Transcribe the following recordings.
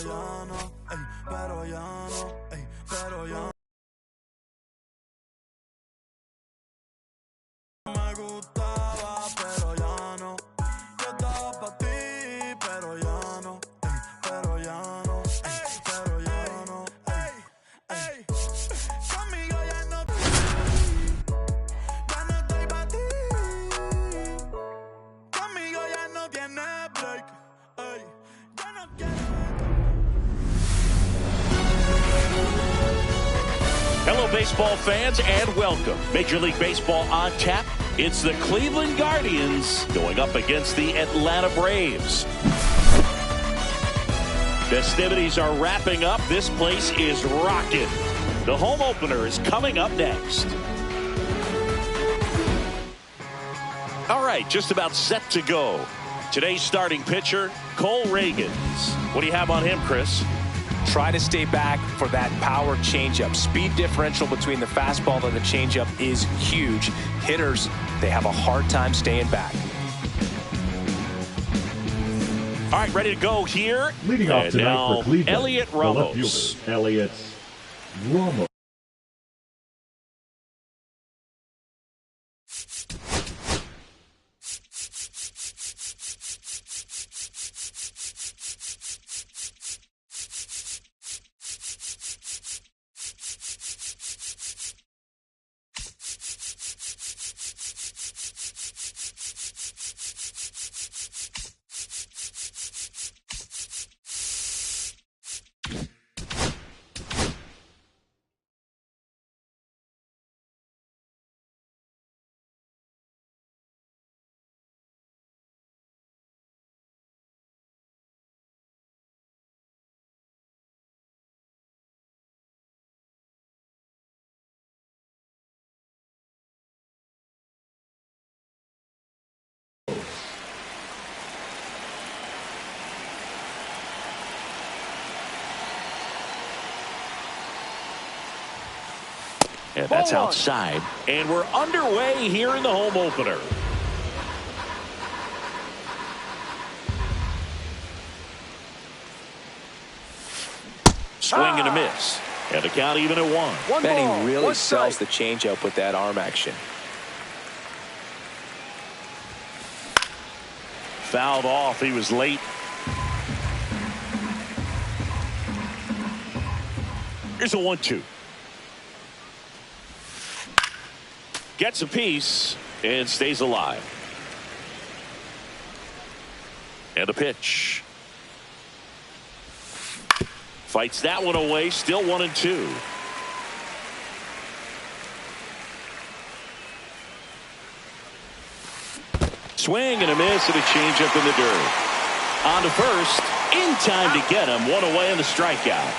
ya no, ey, pero ya no, ey, pero ya no. Me gustaba, pero ya no. Yo estaba pa' ti, pero ya no, ey, pero ya no, ey, pero ya no, ey, ey. Conmigo ya no estoy pa' ti. Conmigo ya no tiene break, ey, ya no quiero. Hello, baseball fans, and welcome. Major League Baseball on tap. It's the Cleveland Guardians going up against the Atlanta Braves. Festivities are wrapping up. This place is rocking. The home opener is coming up next. All right, just about set to go. Today's starting pitcher, Cole Ragans. What do you have on him, Chris? Try to stay back for that power changeup. Speed differential between the fastball and the changeup is huge. Hitters, they have a hard time staying back. All right, ready to go here. Leading off tonight for Cleveland, Elliot Ramos. the left fielder, Elliot Ramos. And that's outside. And we're underway here in the home opener. Swing and a miss. And the count even at one. Benny really sells the changeup with that arm action. Fouled off. He was late. Here's a 1-2. Gets a piece and stays alive. And a pitch. Fights that one away. Still 1-2. Swing and a miss and a changeup in the dirt. On to first. In time to get him. One away on the strikeout.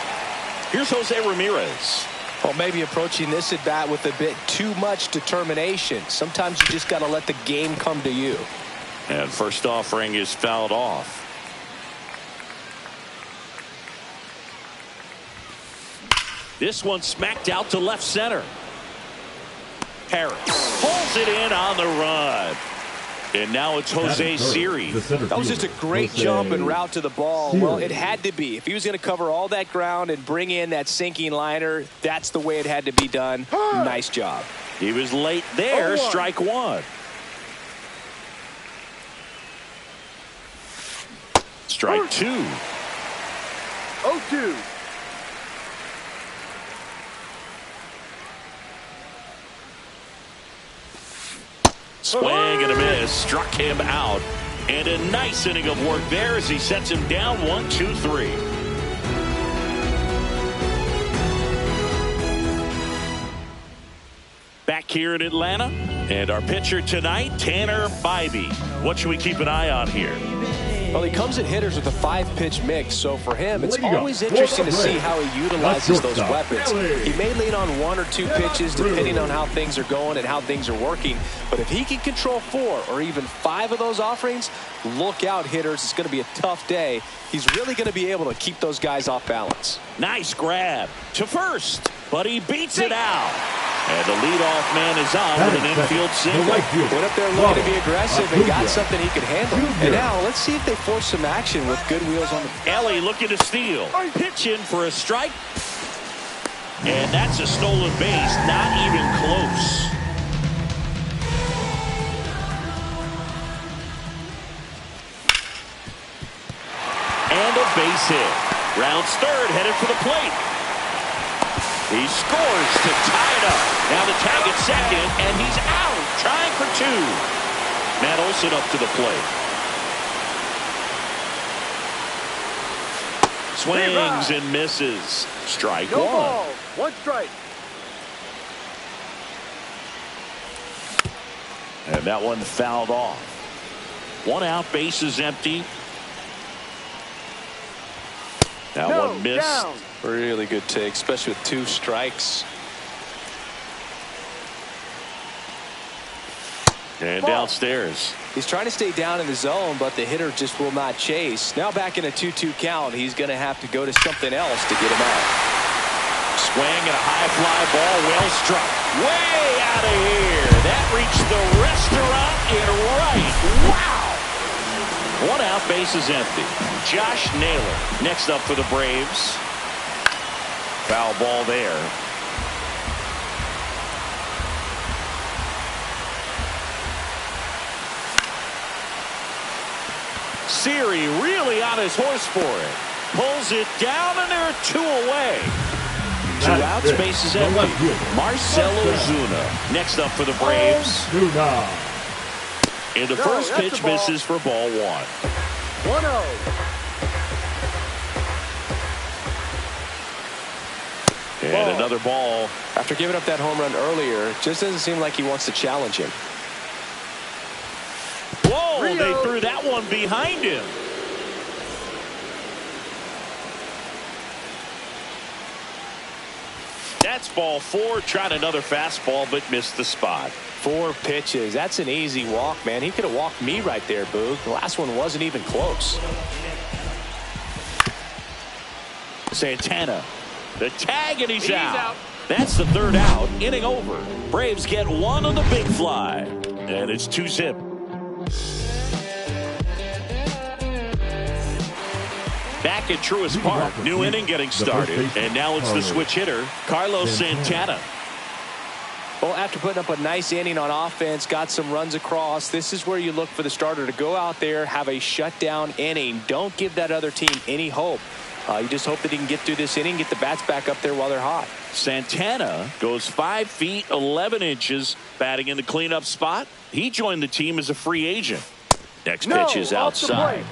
Here's Jose Ramirez. Well, maybe approaching this at bat with a bit too much determination. Sometimes you just got to let the game come to you. And first offering is fouled off. This one smacked out to left center. Harris pulls it in on the run. And now it's Jose Siri. That was just a great jump and route to the ball. Well, it had to be. If he was going to cover all that ground and bring in that sinking liner, that's the way it had to be done. Nice job. He was late there. Strike one. Strike two. 0-2. Swing and a miss. Struck him out. And a nice inning of work there as he sets him down 1-2-3. Back here in Atlanta. And our pitcher tonight, Tanner Bibee. What should we keep an eye on here? Well, he comes at hitters with a 5-pitch mix, so for him, it's always interesting to see how he utilizes those weapons. He may lean on 1 or 2 pitches depending on how things are going and how things are working, but if he can control 4 or even 5 of those offerings, look out, hitters. It's going to be a tough day. He's really going to be able to keep those guys off balance. Nice grab to first, but he beats it out. And the leadoff man is on with an infield single. Went up there looking to be aggressive and got something he could handle. And now let's see if they force some action with good wheels on the... Ellie looking to steal. Pitch in for a strike. And that's a stolen base. Not even close. And a base hit. Rounds third, headed for the plate. He scores to tie it up. Now the tag at second, and he's out, trying for two. Matt Olson up to the plate. Swings and misses. Strike one. Ball. One strike. And that one fouled off. One out, bases empty. That one missed. Down. Really good take, especially with two strikes. And downstairs. He's trying to stay down in the zone, but the hitter just will not chase. Now back in a 2-2 count, he's going to have to go to something else to get him out. Swing and a high fly ball, well struck. Way out of here. That reached the restaurant in right. Wow. One out, bases empty. Josh Naylor next up for the Braves. Foul ball there. Siri really on his horse for it. Pulls it down, and there are two away. Two outs, bases empty. Marcell Ozuna next up for the Braves. And the first pitch misses for ball one. 1-0. And another ball. After giving up that home run earlier, it just doesn't seem like he wants to challenge him. Whoa, they threw that one behind him. That's ball four. Tried another fastball, but missed the spot. 4 pitches. That's an easy walk, man. He could have walked me right there, Boog. The last one wasn't even close. Santana. The tag, and he's out. That's the third out. Inning over. Braves get one on the big fly. And it's 2-zip. Back at Truist Park. New inning getting started. And now it's the switch hitter, Carlos Santana. Well, after putting up a nice inning on offense, got some runs across, this is where you look for the starter to go out there, have a shutdown inning. Don't give that other team any hope. You just hope that he can get through this inning, get the bats back up there while they're hot. Santana goes 5 feet 11 inches, batting in the cleanup spot. He joined the team as a free agent. Next pitch is outside.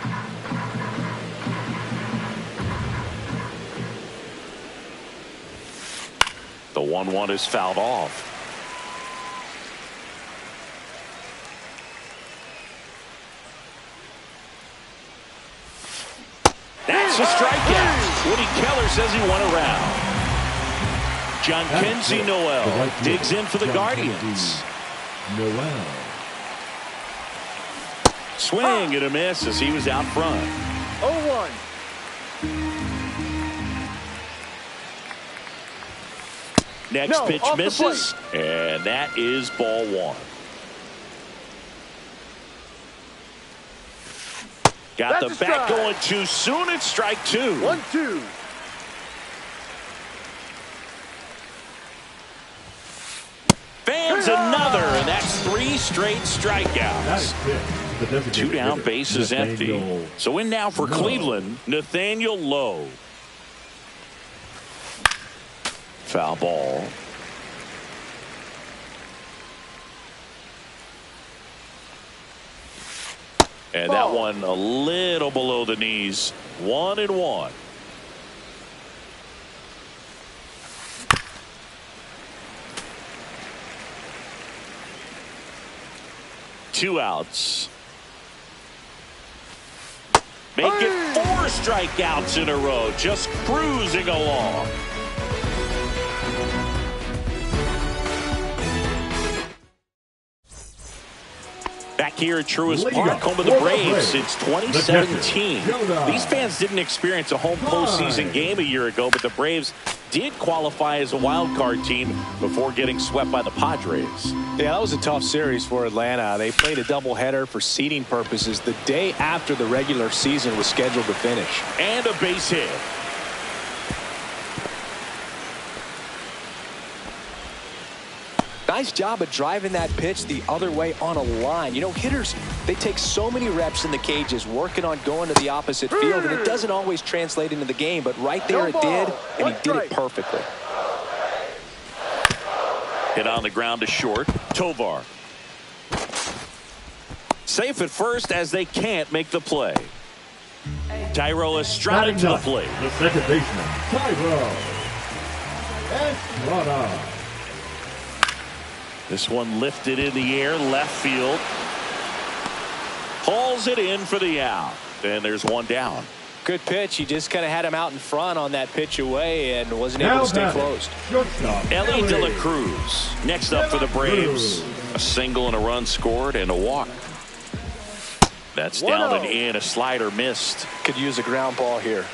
The 1-1 is fouled off. That's a strikeout. Woody Keller says he won a round. John Kenzie Noel digs in for the Guardians. Noel. Swing and a miss as he was out front. 0-1. Next pitch misses, and that is ball one. Got the bat going too soon. It's strike two. 1-2. Fans another, and that's 3 straight strikeouts. 2 down, bases empty. So in now for Cleveland, Nathaniel Lowe. Foul ball. And that one a little below the knees. 1-1. Two outs. Make it 4 strikeouts in a row. Just cruising along. Back here at Truist Park, home of the Braves since 2017. These fans didn't experience a home postseason game a year ago, but the Braves did qualify as a wild card team before getting swept by the Padres. Yeah, that was a tough series for Atlanta. They played a doubleheader for seeding purposes the day after the regular season was scheduled to finish. And a base hit. Nice job of driving that pitch the other way on a line. You know, hitters, they take so many reps in the cages working on going to the opposite field, and it doesn't always translate into the game, but right there it did, and he did it perfectly. Hit on the ground to short. Tovar. Safe at first as they can't make the play. Thairo Estrada to the plate. The second baseman, Thairo Estrada. This one lifted in the air, left field. Hauls it in for the out. And there's one down. Good pitch. He just kind of had him out in front on that pitch away and wasn't able to stay closed. Elly De La Cruz. Next up for the Braves. A single and a run scored and a walk. That's down and in. A slider missed. Could use a ground ball here.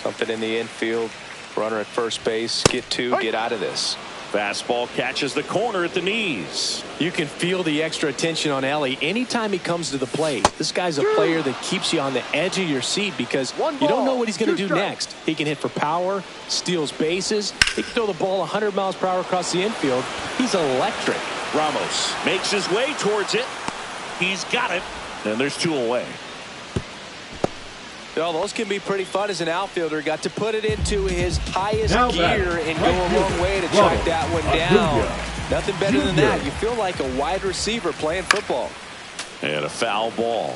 Something in the infield. Runner at first base. Get two. Get out of this. Fastball catches the corner at the knees. You can feel the extra attention on Elly anytime he comes to the plate. This guy's a player that keeps you on the edge of your seat because you don't know what he's going to do next. He can hit for power, steals bases. He can throw the ball 100 miles per hour across the infield. He's electric. Ramos makes his way towards it. He's got it. And there's two away. Well, those can be pretty fun as an outfielder. Got to put it into his highest gear and go a long way to track that one down. Nothing better than that. You feel like a wide receiver playing football. And a foul ball.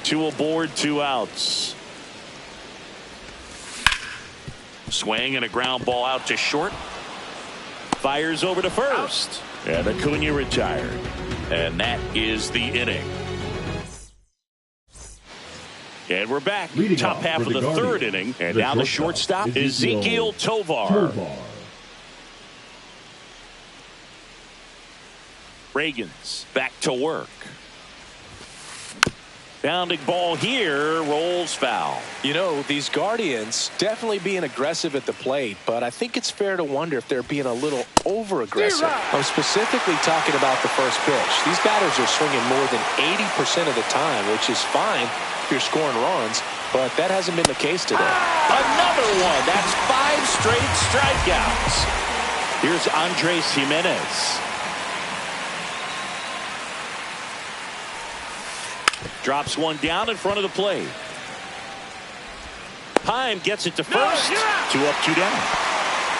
Two aboard, two outs. Swing and a ground ball out to short. Fires over to first. And Acuna retired. And that is the inning. And we're back. Leading top half of the third inning. And now the shortstop, Ezequiel Tovar. Reagans back to work. Bounding ball here, rolls foul. You know, these Guardians definitely being aggressive at the plate, but I think it's fair to wonder if they're being a little over-aggressive. I'm specifically talking about the first pitch. These batters are swinging more than 80% of the time, which is fine if you're scoring runs, but that hasn't been the case today. Another one. That's 5 straight strikeouts. Here's Andres Gimenez. Drops one down in front of the plate. Heim gets it to first. 2 up, 2 down.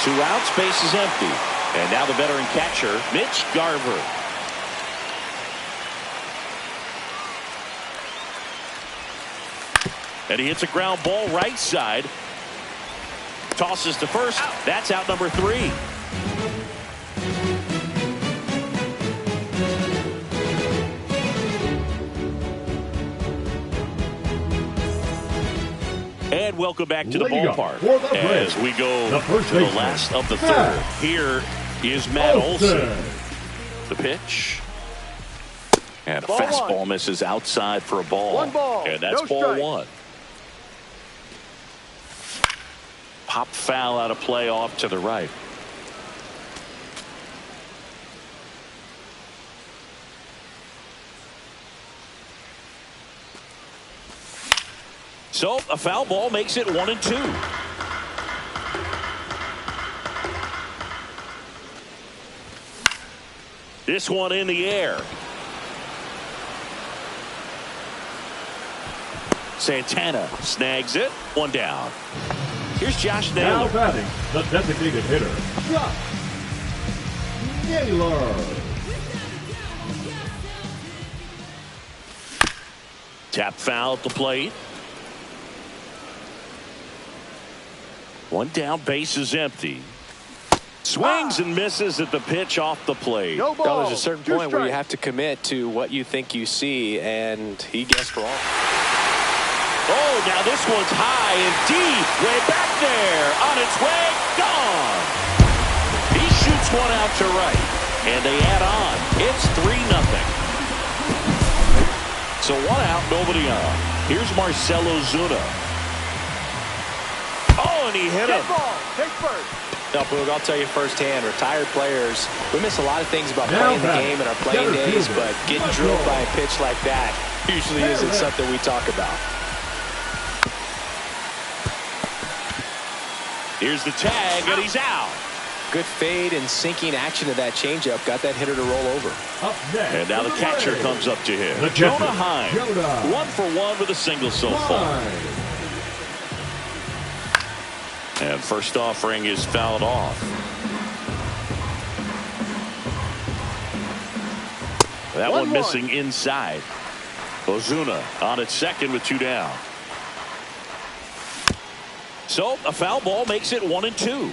2 outs, base is empty. And now the veteran catcher, Mitch Garver. And he hits a ground ball right side. Tosses to first. That's out number 3. And welcome back to the ballpark as we go to the last of the third. Here is Matt Olson. The pitch. And a fastball misses outside for a ball. And that's ball 1. Pop foul out of play off to the right. So a foul ball makes it 1-2. This one in the air. Santana snags it. 1 down. Here's Josh Naylor. Now batting, the designated hitter, Josh Naylor. Tap foul at the plate. 1 down, base is empty. Swings and misses at the pitch off the plate. No ball. There's a certain point where you have to commit to what you think you see, and he guessed wrong. Oh, now this one's high and deep. Way back there. On its way. Gone. He shoots one out to right. And they add on. It's 3-0. So 1 out, nobody on. Here's Marcell Ozuna. Oh, Oh, and he hit him. Ball. Take first. Now, Boog, I'll tell you firsthand, retired players, we miss a lot of things about Now playing the game in our playing days, but getting drilled by a pitch like that usually isn't something we talk about. Here's the tag, and he's out. Good fade and sinking action of that changeup got that hitter to roll over. Up next, And now the catcher comes up to him. The Jonah catcher, Heim. Jonah 1 for 1 with a single so far. And first offering is fouled off. That one missing inside. Ozuna on at second with 2 down. So a foul ball makes it 1-2.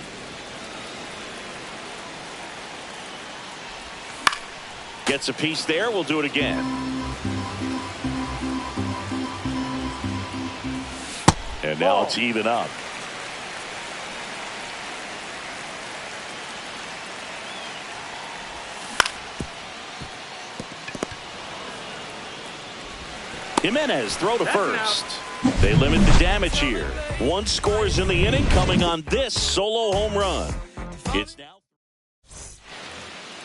Gets a piece there. We'll do it again. And now it's even up. Jimenez throw to first. They limit the damage here. 1 scores in the inning coming on this solo home run. It's now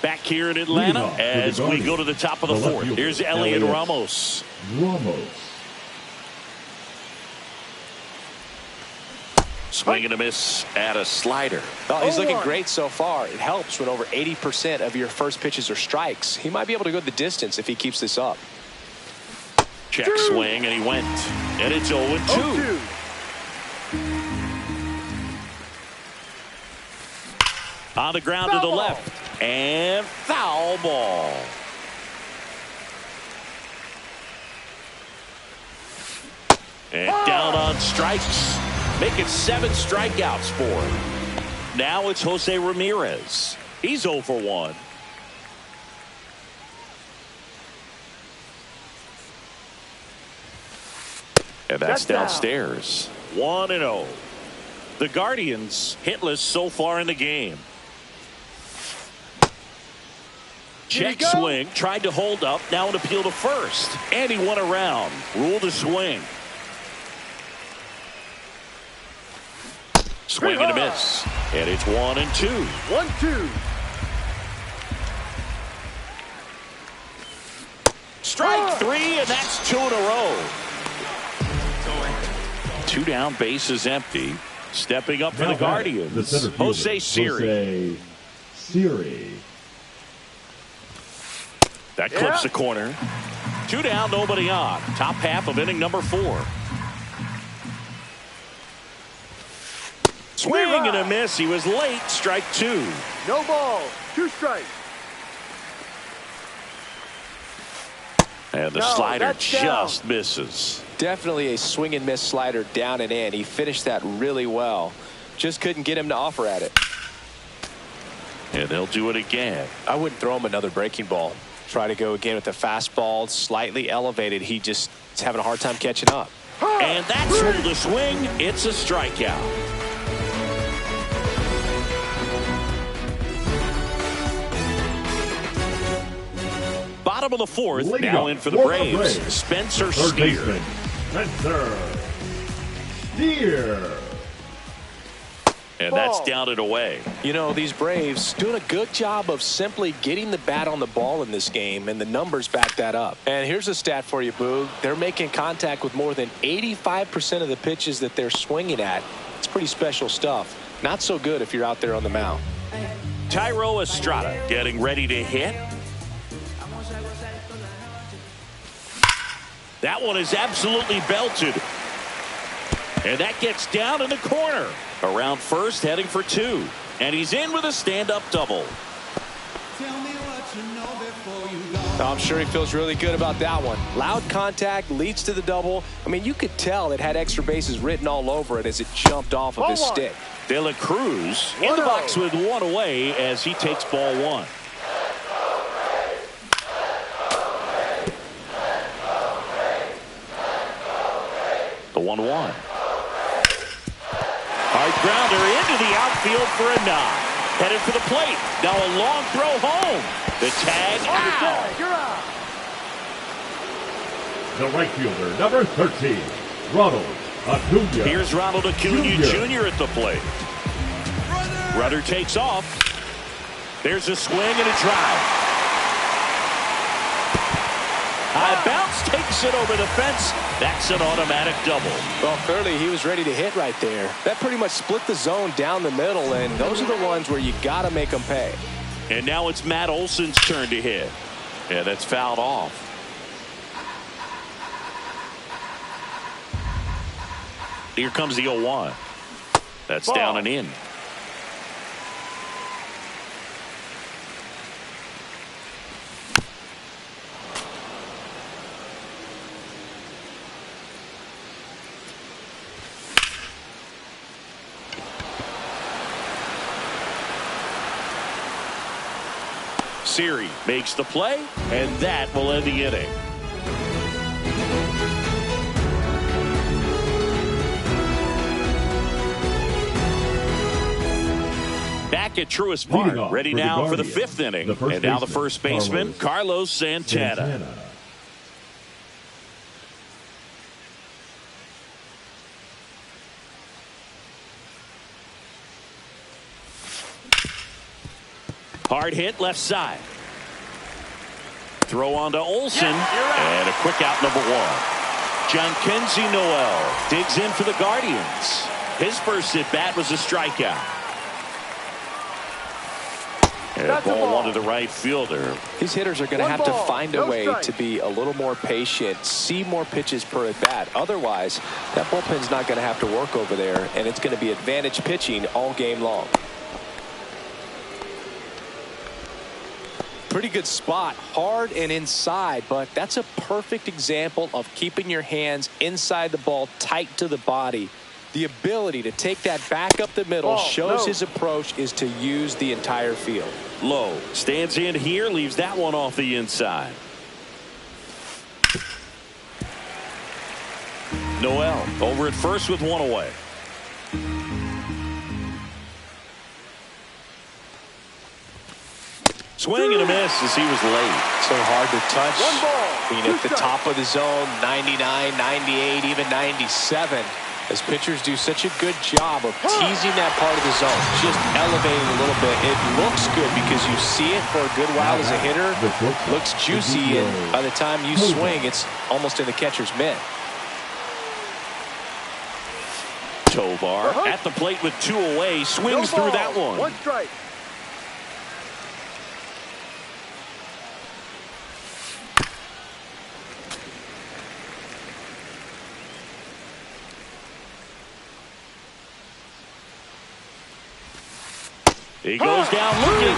back here in Atlanta as we go to the top of the 4th. Here's Elliot Ramos. Swing and a miss at a slider. Well, he's looking great so far. It helps when over 80% of your first pitches are strikes. He might be able to go the distance if he keeps this up. Check swing, and he went. And it's 0-2. On the ground to the left. And foul ball. And down on strikes. Make it 7 strikeouts for him. Now it's Jose Ramirez. He's 0 for 1. And that's downstairs. 1-0. The Guardians hitless so far in the game. Check swing. Tried to hold up. Now an appeal to first. And he went around. Rule to swing. Swing and a miss. And it's 1-2. 1-2. Strike 3, and that's 2 in a row. 2 down, base is empty. Stepping up for the Guardians, Jose Siri. That clips the corner. 2 down, nobody on. Top half of inning number 4. Swing and a miss. He was late. Strike 2. No ball. 2 strikes. And the slider just misses. Definitely a swing and miss slider down and in. He finished that really well. Just couldn't get him to offer at it. And they'll do it again. I wouldn't throw him another breaking ball. Try to go again with the fastball slightly elevated. He just is having a hard time catching up. And that's ruled to swing. It's a strikeout. Bottom of the 4th, now in for the Braves. Spencer Steer. And that's down and away. You know, these Braves doing a good job of simply getting the bat on the ball in this game, and the numbers back that up. And here's a stat for you, Boog. They're making contact with more than 85% of the pitches that they're swinging at. It's pretty special stuff. Not so good if you're out there on the mound. Thairo Estrada getting ready to hit. That one is absolutely belted. And that gets down in the corner. Around first, heading for 2. And he's in with a stand-up double. I'm sure he feels really good about that one. Loud contact leads to the double. I mean, you could tell it had extra bases written all over it as it jumped off of his stick. De La Cruz in the box with 1 away as he takes ball 1. The 1-1. Hard grounder into the outfield for a knock. Headed for the plate. Now a long throw home. The tag out. You're out. The right fielder, number 13, Ronald Acuna. Here's Ronald Acuna Jr. at the plate. Runner takes off. There's a swing and a drive. High bounce takes it over the fence. That's an automatic double. Well, clearly he was ready to hit right there. That pretty much split the zone down the middle, and those are the ones where you got to make them pay. And now it's Matt Olson's turn to hit. Yeah, that's fouled off. Here comes the 0-1. That's down and in. Siri makes the play, and that will end the inning. Back at Truist Park, ready now for the 5th inning. And now the first baseman, Carlos Santana. Hard hit left side. Throw on to Olson. And a quick out, number 1. Jhonkensy Noel digs in for the Guardians. His first at bat was a strikeout. And a ball one to the right fielder. These hitters are going to have to find a way to be a little more patient, see more pitches per at bat. Otherwise, that bullpen's not going to have to work over there, and it's going to be advantage pitching all game long. Pretty good spot, hard and inside, but that's a perfect example of keeping your hands inside the ball, tight to the body. The ability to take that back up the middle shows his approach is to use the entire field. Low stands in here, leaves that one off the inside. Noel over at first with one away. Swing and a miss as he was late. So hard to touch. Being at the top of the zone, 99, 98, even 97. As pitchers do such a good job of teasing that part of the zone, just elevating a little bit. It looks good because you see it for a good while as a hitter. Looks juicy, and by the time you swing, it's almost in the catcher's mitt. Tovar at the plate with 2 away, swings through that one. 1 strike. He goes down looking.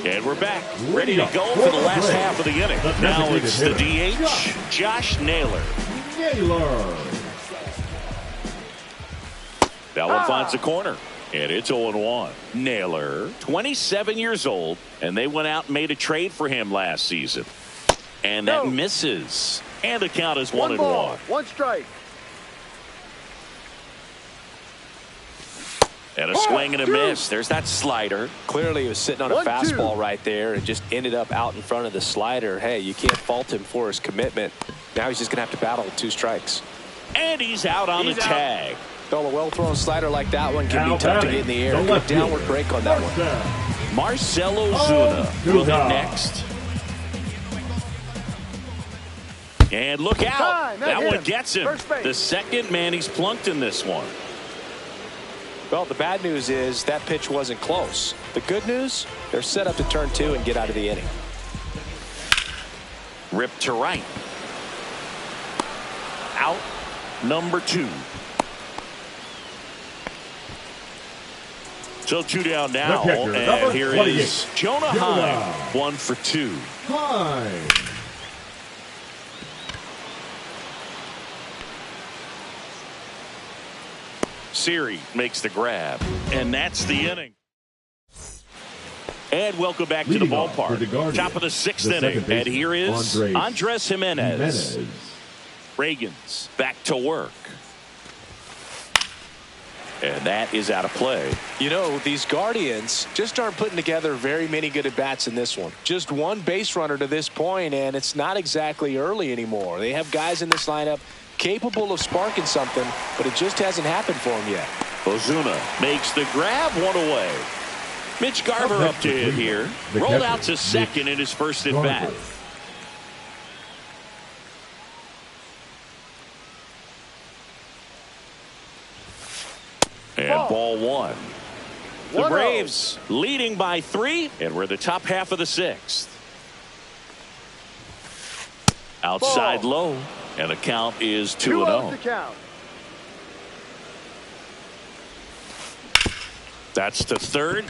And we're back, ready to go for the last half of the inning. Now it's the DH, Josh Naylor. That one finds the corner. And it's 0-1. Naylor, 27 years old, and they went out and made a trade for him last season. And that misses. And the count is 1-1. 1 strike. And a swing and a miss. There's that slider. Clearly he was sitting on a fastball right there and just ended up out in front of the slider. Hey, you can't fault him for his commitment. Now he's just going to have to battle with 2 strikes. And he's out on the tag. Well, a well-thrown slider like that one can be tough to get in the air. Good downward break on that one. Marcell Ozuna will hit next. And look out. That one gets him. The second man he's plunked in this one. Well, the bad news is that pitch wasn't close. The good news, they're set up to turn 2 and get out of the inning. Ripped to right. Out number 2. So 2 down now, and here is Jonah Heim, 1 for 2. Siri makes the grab, and that's the inning. And welcome back to the ballpark. Top of the 6th inning, and here is Andres Gimenez. Reagan's back to work. And that is out of play. You know, these Guardians just aren't putting together very many good at-bats in this one. Just one base runner to this point, and it's not exactly early anymore. They have guys in this lineup capable of sparking something, but it just hasn't happened for them yet. Ozuna makes the grab, one away. Mitch Garver up to hit here. Rolled out to second in his first at-bat. And ball one. The Braves leading by 3, and we're the top half of the 6th. Outside low, and the count is 2-0. That's to third.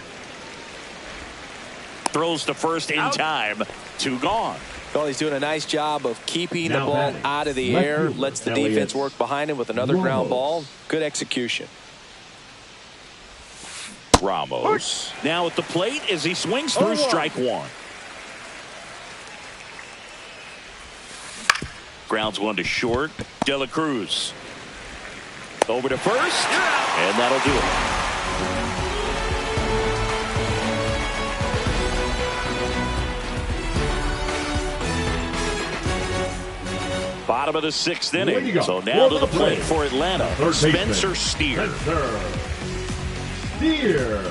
Throws to first in time. 2 gone. Well, he's doing a nice job of keeping the ball out of the air. Lets the defense work behind him with another ground ball. Good execution. Ramos now at the plate as he swings through strike 1. Grounds one to short. De La Cruz over to first, and that'll do it. Bottom of the 6th inning. So now to the plate for Atlanta, Spencer Steer. Steer.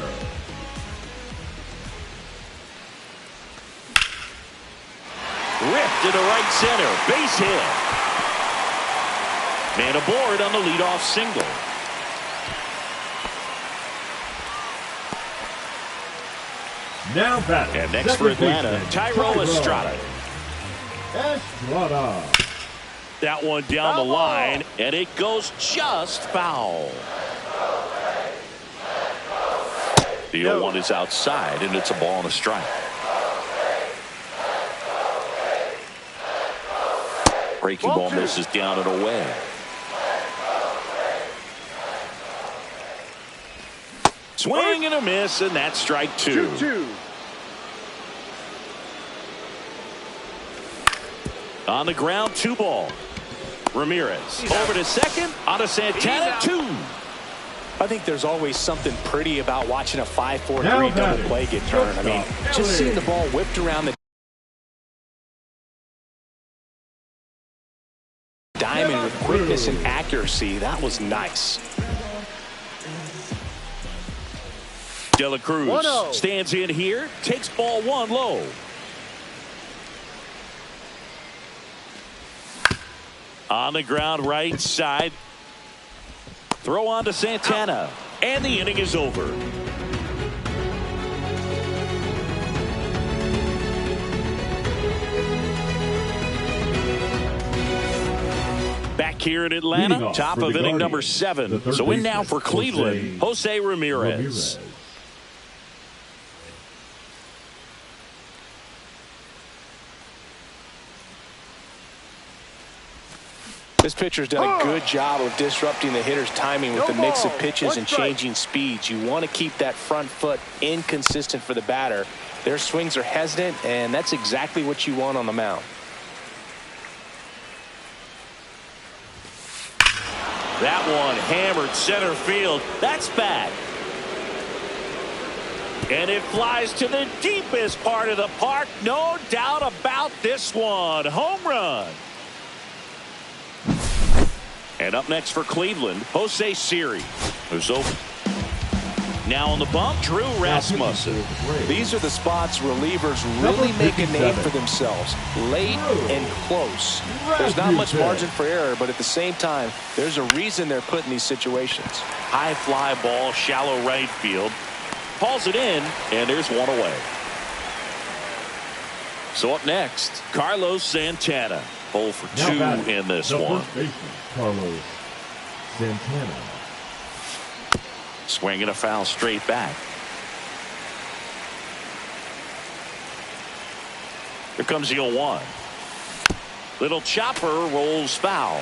Ripped into right center. Base hit. Man aboard on the leadoff single. Now batting. And next for Atlanta, Thairo Estrada. Estrada. That one down the line, and it goes just foul. The 0-1 is outside, and it's a ball and a strike. Breaking ball misses down and away. Swing and a miss, and that's strike 2. 2-2. On the ground, 2 ball. Ramirez over to second. On to Santana, 2. I think there's always something pretty about watching a 5-4-3 double play get turned. I mean, just seeing the ball whipped around the diamond with quickness and accuracy, that was nice. De La Cruz stands in here, takes ball 1 low. On the ground, right side. Throw on to Santana, and the inning is over. Back here in Atlanta, top of inning number 7. So in now for Cleveland, Jose Ramirez. This pitcher's done a good job of disrupting the hitter's timing with the mix of pitches and changing speeds. You want to keep that front foot inconsistent for the batter. Their swings are hesitant, and that's exactly what you want on the mound. That one hammered center field. That's bad. And it flies to the deepest part of the park. No doubt about this one. Home run. And up next for Cleveland, Jose Siri, who's open. Now on the bump, Drew Rasmussen. These are the spots relievers really make a name for themselves. Late and close. There's not much margin for error, but at the same time, there's a reason they're put in these situations. High fly ball, shallow right field. Hauls it in, and there's one away. So up next, Carlos Santana. 0 for 2 in this one. Carlos Santana. Swinging a foul straight back. Here comes the 0-1. Little chopper rolls foul.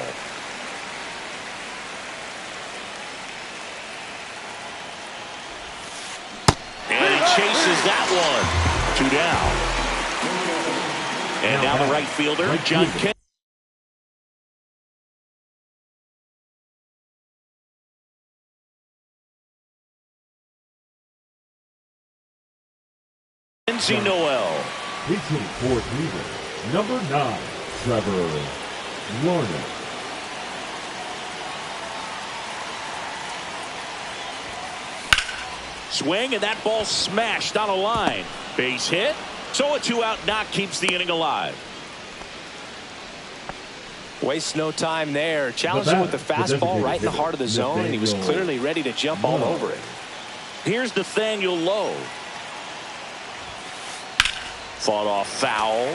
And he chases that one. 2 down. And now the right fielder, John Kennedy. Lindsey Noel. He's hitting fourth leader. Number 9, Trevor Lawrence. Swing, and that ball smashed on a line. Base hit. So a 2-out knock keeps the inning alive. Waste no time there. Challenged him with the fastball right in the heart of the zone, and he was clearly ready to jump all over it. Here's Nathaniel Lowe. Fought off foul.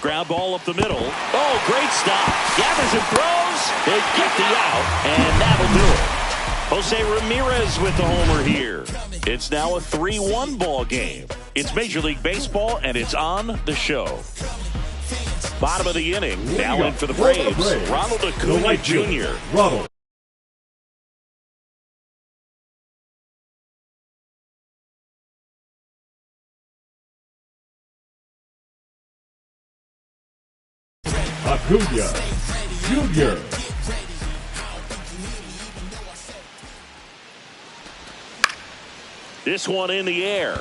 Ground ball up the middle. Oh, great stop. Gathers and throws. They get the out, and that'll do it. Jose Ramirez with the homer here. It's now a 3-1 ball game. It's Major League Baseball, and it's on the show. Bottom of the inning. Now in for the Braves. Ronald Acuna Jr. Ronald. Acuna Jr. This one in the air.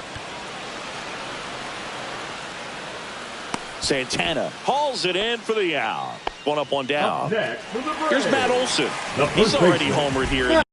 Santana hauls it in for the out. One up, one down. Here's Matt Olson. He's already homered here.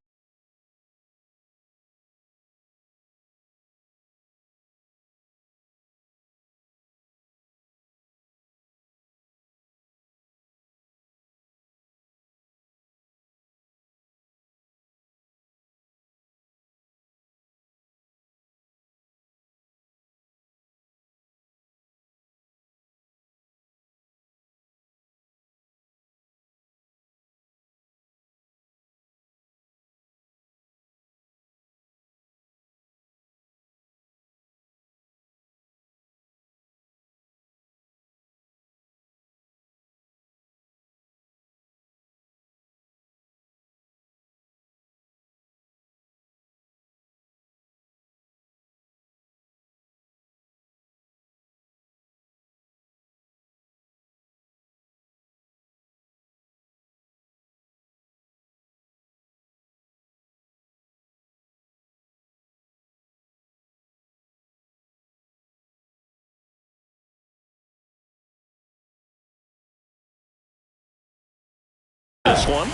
This one.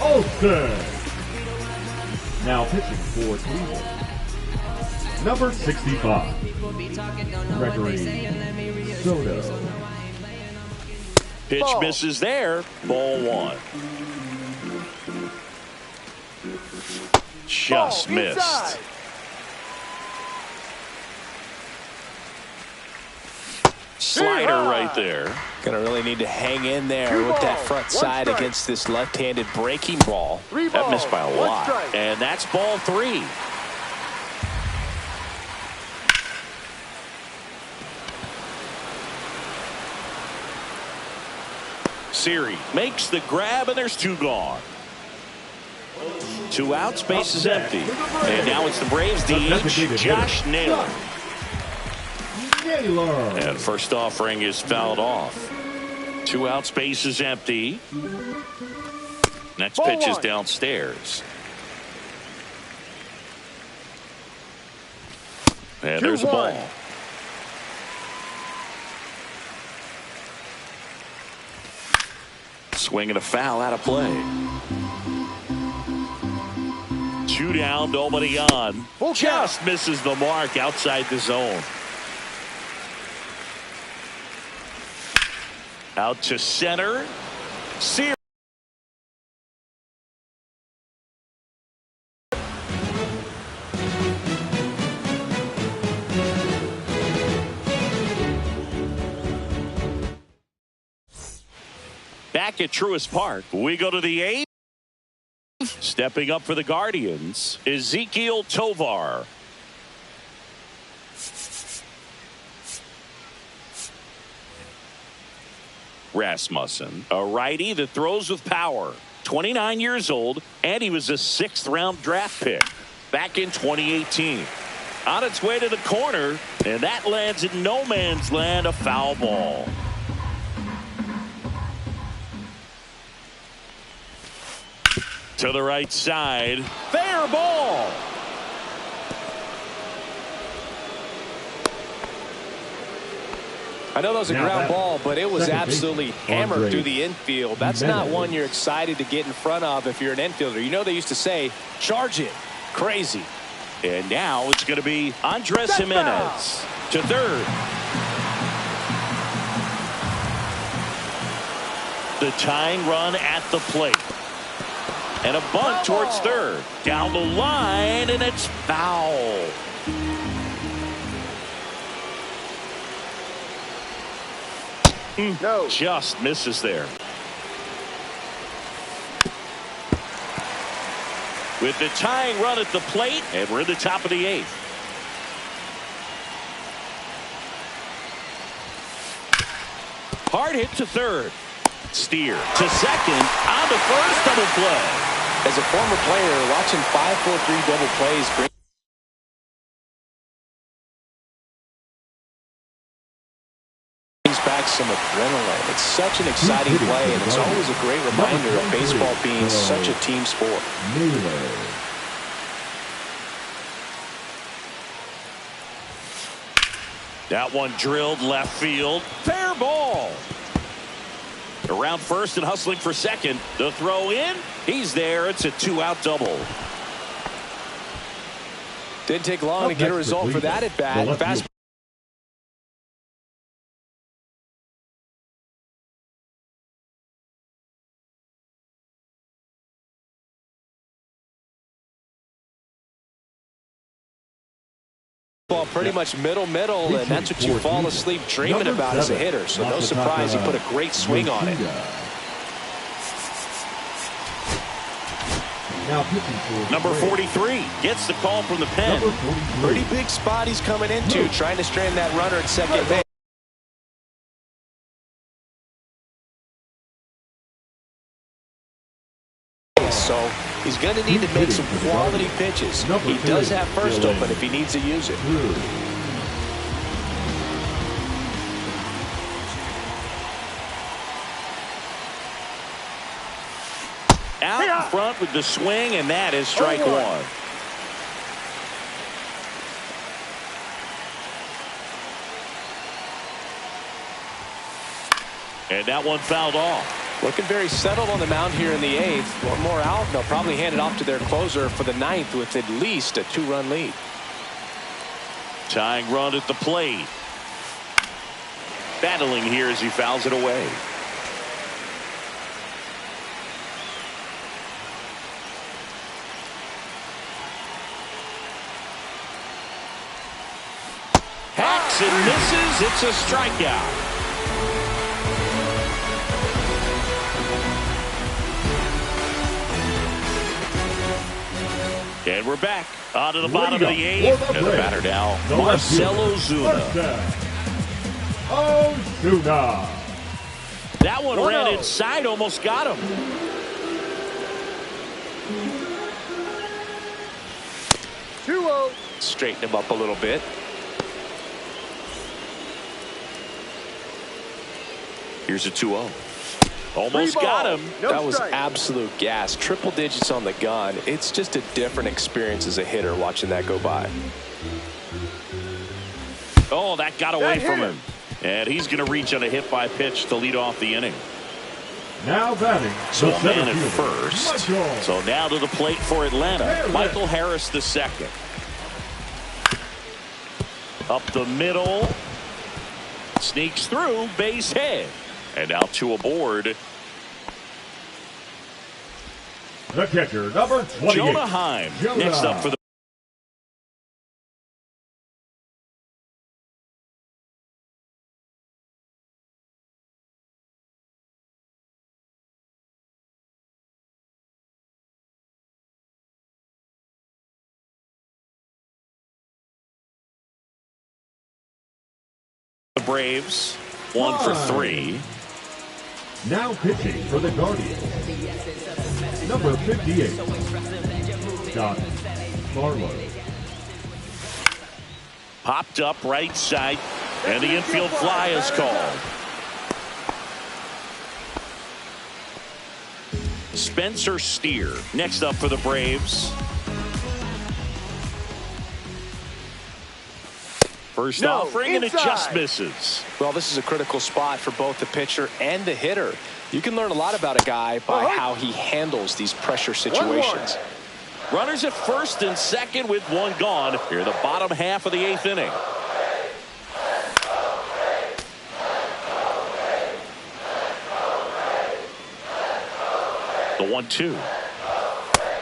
Olsen. Now pitching for Cleveland. Number 65. Gregory Soto. Pitch misses there. Ball 1. Just missed. Inside. Slider right there. Gonna really need to hang in there with that front side against this left-handed breaking ball. That missed by a lot. And that's ball 3. Siri makes the grab, and there's 2 gone. 2 outs, base is empty. And now it's the Braves DH, Josh Naylor. And first offering is fouled off. 2 outs, base is empty. Next pitch is downstairs. And there's a ball. Swing and a foul out of play. 2 down, nobody on. Just misses the mark outside the zone. Out to center. Siri. Back at Truist Park, we go to the 8th. Stepping up for the Guardians, Ezequiel Tovar. Rasmussen, a righty that throws with power. 29 years old, and he was a 6th-round draft pick back in 2018. On its way to the corner, and that lands in no man's land, a foul ball. To the right side. Fair ball. I know that was a ground ball, but it was absolutely hammered through the infield. That's not one you're excited to get in front of if you're an infielder. You know they used to say, charge it. Crazy. And now it's going to be Andres Gimenez to third. The tying run at the plate. And a bunt towards third. Down the line, and it's foul. No. Just misses there. With the tying run at the plate, and we're in the top of the 8th. Hard hit to third. Steer to second. On to first. Double play. As a former player, watching 5-4-3 double plays brings back some adrenaline. It's such an exciting play, and it's always a great reminder of baseball being such a team sport. That one drilled left field. Fair ball. Around first and hustling for second. The throw in. He's there. It's a 2-out double. Didn't take long to get a result for that at bat. Fast. Ball pretty much middle, and that's what you fall asleep dreaming about as a hitter. So no surprise, he put a great swing on it. Number 43 gets the call from the pen. Pretty big spot he's coming into, trying to strand that runner at second base. So he's going to need to make some quality pitches. He does have first open if he needs to use it. Out in front with the swing, and that is strike one. And that one fouled off. Looking very settled on the mound here in the 8th. One more out, and they'll probably hand it off to their closer for the 9th with at least a 2-run lead. Tying run at the plate. Battling here as he fouls it away. Hacks and misses. It's a strikeout. And we're back onto the bottom of the 8th. And the batter now, Marcell Ozuna. That one ran inside, almost got him. Straighten him up a little bit. Here's a 2-0. Almost got him. That was absolute gas. Triple digits on the gun. It's just a different experience as a hitter watching that go by. Oh, that got away from him. And he's going to reach on a hit by pitch to lead off the inning. Now batting. So a man at first. So now to the plate for Atlanta. Michael Harris the second. Up the middle. Sneaks through, base hit. And now 2 aboard. The catcher, number 28. Jonah Heim. Next up for the Braves. 1 for 3. Now pitching for the Guardians, number 58, Scott Barlow. Popped up right side, and the infield fly is called. Spencer Steer next up for the Braves. First offering and it just misses. Well, this is a critical spot for both the pitcher and the hitter. You can learn a lot about a guy by how he handles these pressure situations. Runners at first and second with one gone here in the bottom half of the 8th inning. The 1-2.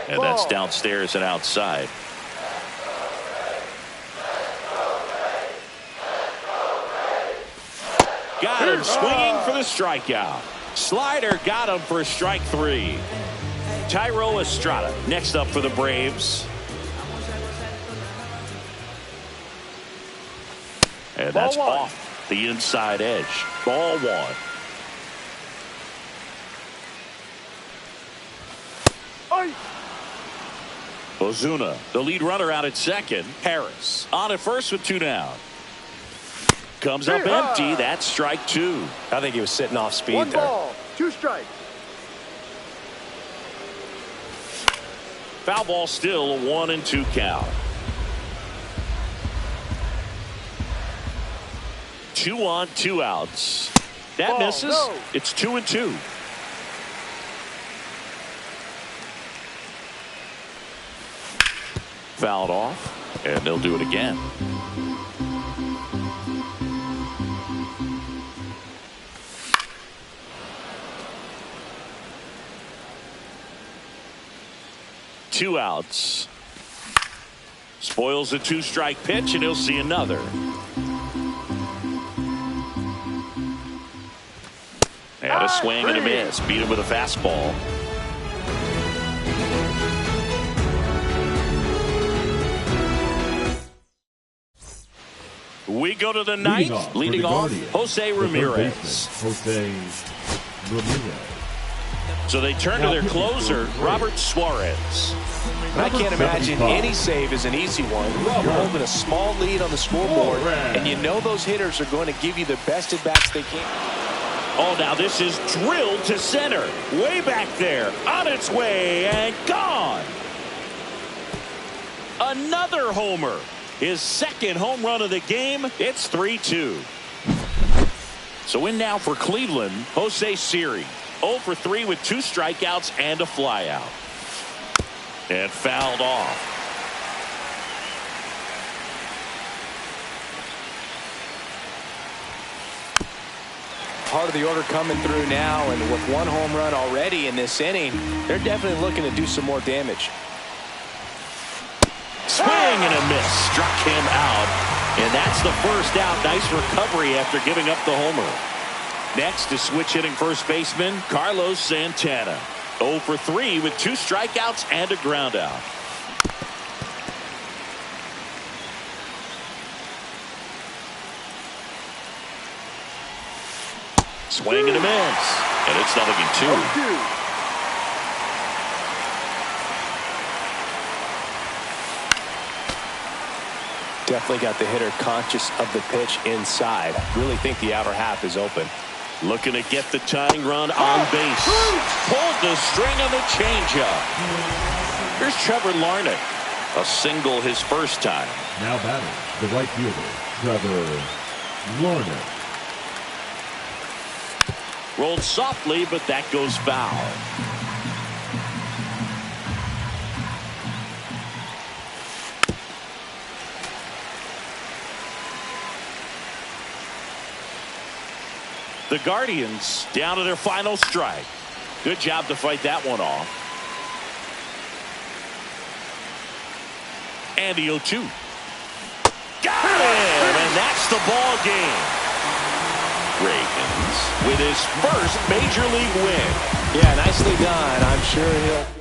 And that's downstairs and outside. Got him swinging for the strikeout. Slider got him for strike 3. Thairo Estrada next up for the Braves. And that's off the inside edge. Ball 1. Ozuna, the lead runner out at second. Harris on at first with 2 down. Comes up empty. That's strike 2. I think he was sitting off speed 1 there. ball, 2 strikes. Foul ball still, a 1-2 count. 2 on, 2 outs. That misses. No. It's 2-2. Fouled off, and they'll do it again. Two outs. Spoils a 2-strike pitch, and he'll see another. And a swing and a miss. Beat him with a fastball. We go to the 9th. Leading off, Jose Ramirez. Jose Ramirez. So they turn to their closer, Robert Suarez. And I can't imagine any save is an easy one. You're holding a small lead on the scoreboard, and you know those hitters are going to give you the best at-bats they can. Oh, now this is drilled to center. Way back there. On its way and gone. Another homer. His second home run of the game. It's 3-2. So in now for Cleveland, Jose Siri. 0 for 3 with 2 strikeouts and a flyout. And fouled off. Part of the order coming through now, and with 1 home run already in this inning, they're definitely looking to do some more damage. Swing and a miss. Struck him out. And that's the first out. Nice recovery after giving up the homer. Next is switch hitting first baseman Carlos Santana. 0 for 3 with 2 strikeouts and a ground out. Swing and a miss. And it's 0-2. Definitely got the hitter conscious of the pitch inside. Really think the outer half is open. Looking to get the tying run on base. Pulled the string on the changeup. Here's Trevor Larnach. A single his first time. Now batting, the right fielder, Trevor Larnach. Rolled softly, but that goes foul. The Guardians down to their final strike. Good job to fight that one off. And the 0-2. Got him! And that's the ball game. Ravens with his first major league win. Yeah, nicely done. I'm sure he'll